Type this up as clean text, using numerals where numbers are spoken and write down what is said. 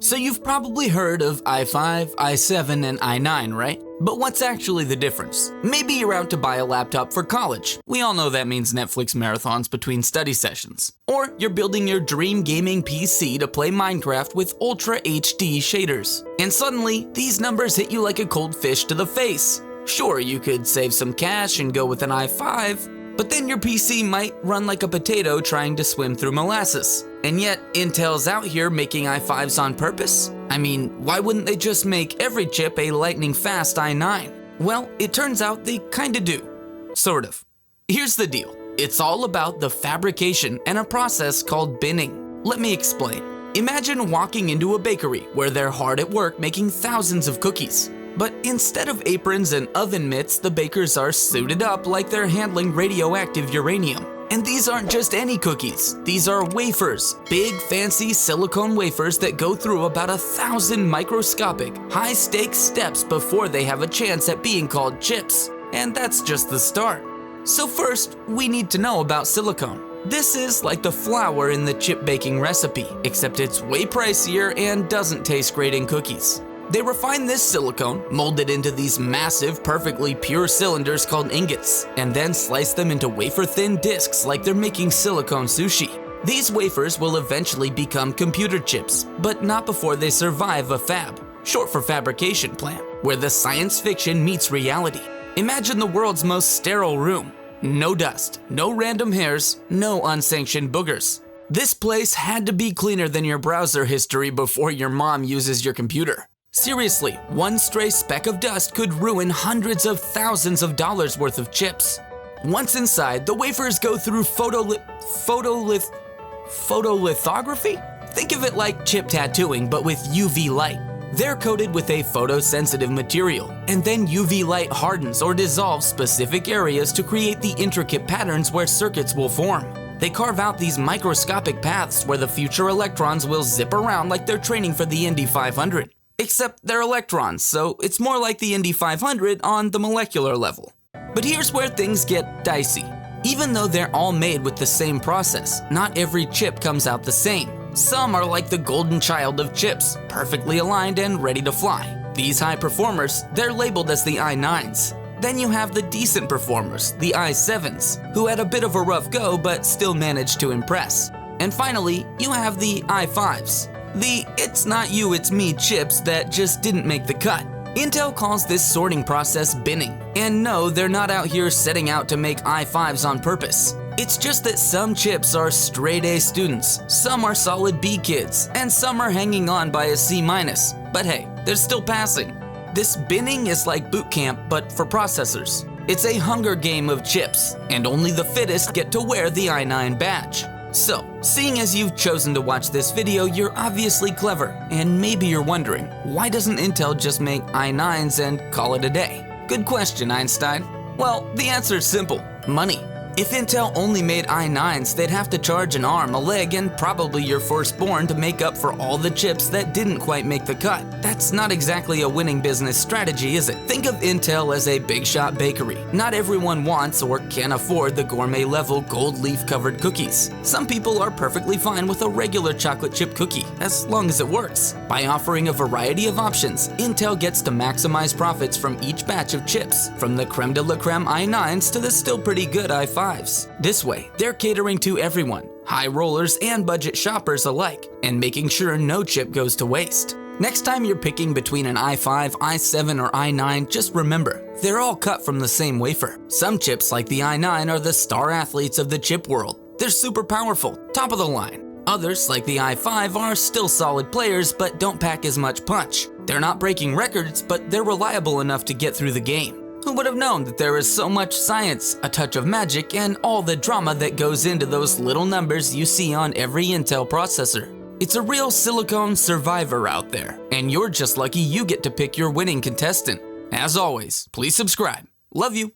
So you've probably heard of i5, i7, and i9, right? But what's actually the difference? Maybe you're out to buy a laptop for college. We all know that means Netflix marathons between study sessions. Or you're building your dream gaming PC to play Minecraft with Ultra HD shaders. And suddenly, these numbers hit you like a cold fish to the face. Sure, you could save some cash and go with an i5, but then your PC might run like a potato trying to swim through molasses. And yet, Intel's out here making i5s on purpose? I mean, why wouldn't they just make every chip a lightning-fast i9? Well, it turns out they kinda do. Sort of. Here's the deal. It's all about the fabrication and a process called binning. Let me explain. Imagine walking into a bakery where they're hard at work making thousands of cookies. But instead of aprons and oven mitts, the bakers are suited up like they're handling radioactive uranium. And these aren't just any cookies. These are wafers, big fancy silicone wafers that go through about 1,000 microscopic, high-stakes steps before they have a chance at being called chips. And that's just the start. So first, we need to know about silicone. This is like the flour in the chip baking recipe, except it's way pricier and doesn't taste great in cookies. They refine this silicone, mold it into these massive, perfectly pure cylinders called ingots, and then slice them into wafer-thin discs like they're making silicone sushi. These wafers will eventually become computer chips, but not before they survive a fab, short for fabrication plant, where the science fiction meets reality. Imagine the world's most sterile room. No dust, no random hairs, no unsanctioned boogers. This place had to be cleaner than your browser history before your mom uses your computer. Seriously, one stray speck of dust could ruin hundreds of thousands of dollars worth of chips. Once inside, the wafers go through photolithography? Think of it like chip tattooing, but with UV light. They're coated with a photosensitive material, and then UV light hardens or dissolves specific areas to create the intricate patterns where circuits will form. They carve out these microscopic paths where the future electrons will zip around like they're training for the Indy 500. Except they're electrons, so it's more like the Indy 500 on the molecular level. But here's where things get dicey. Even though they're all made with the same process, not every chip comes out the same. Some are like the golden child of chips, perfectly aligned and ready to fly. These high performers, they're labeled as the i9s. Then you have the decent performers, the i7s, who had a bit of a rough go but still managed to impress. And finally, you have the i5s. The it's not you, it's me chips that just didn't make the cut. Intel calls this sorting process binning. And no, they're not out here setting out to make i5s on purpose. It's just that some chips are straight A students, some are solid B kids, and some are hanging on by a C-. But hey, they're still passing. This binning is like boot camp, but for processors. It's a Hunger Game of chips, and only the fittest get to wear the i9 badge. So, seeing as you've chosen to watch this video, you're obviously clever, and maybe you're wondering, why doesn't Intel just make i9s and call it a day? Good question, Einstein. Well, the answer is simple: money. If Intel only made i9s, they'd have to charge an arm, a leg, and probably your firstborn to make up for all the chips that didn't quite make the cut. That's not exactly a winning business strategy, is it? Think of Intel as a big shot bakery. Not everyone wants or can afford the gourmet level gold leaf covered cookies. Some people are perfectly fine with a regular chocolate chip cookie, as long as it works. By offering a variety of options, Intel gets to maximize profits from each batch of chips, from the creme de la creme i9s to the still pretty good i5s. This way, they're catering to everyone, high rollers and budget shoppers alike, and making sure no chip goes to waste. Next time you're picking between an i5, i7, or i9, just remember, they're all cut from the same wafer. Some chips like the i9 are the star athletes of the chip world. They're super powerful, top of the line. Others, like the i5, are still solid players but don't pack as much punch. They're not breaking records, but they're reliable enough to get through the game. Who would have known that there is so much science, a touch of magic, and all the drama that goes into those little numbers you see on every Intel processor? It's a real silicone survivor out there, and you're just lucky you get to pick your winning contestant. As always, please subscribe. Love you.